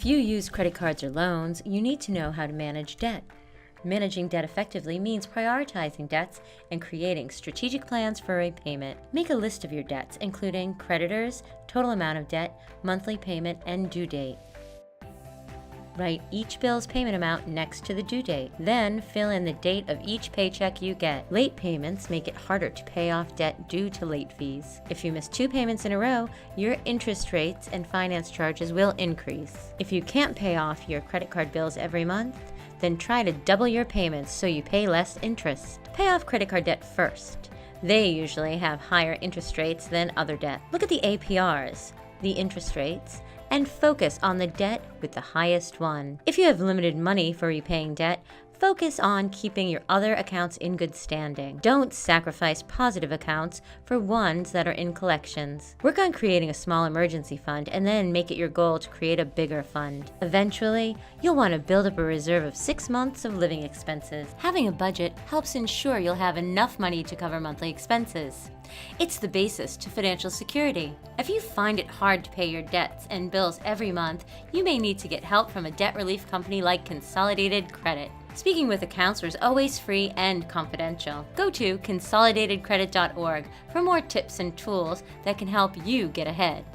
If you use credit cards or loans, you need to know how to manage debt. Managing debt effectively means prioritizing debts and creating strategic plans for repayment. Make a list of your debts, including creditors, total amount of debt, monthly payment, and due date. Write each bill's payment amount next to the due date. Then fill in the date of each paycheck you get. Late payments make it harder to pay off debt due to late fees. If you miss 2 payments in a row, your interest rates and finance charges will increase. If you can't pay off your credit card bills every month, then try to double your payments so you pay less interest. Pay off credit card debt first. They usually have higher interest rates than other debt. Look at the APRs, the interest rates, and focus on the debt with the highest one. If you have limited money for repaying debt, focus on keeping your other accounts in good standing. Don't sacrifice positive accounts for ones that are in collections. Work on creating a small emergency fund and then make it your goal to create a bigger fund. Eventually, you'll want to build up a reserve of 6 months of living expenses. Having a budget helps ensure you'll have enough money to cover monthly expenses. It's the basis to financial security. If you find it hard to pay your debts and bills every month, you may need to get help from a debt relief company like Consolidated Credit. Speaking with a counselor is always free and confidential. Go to consolidatedcredit.org for more tips and tools that can help you get ahead.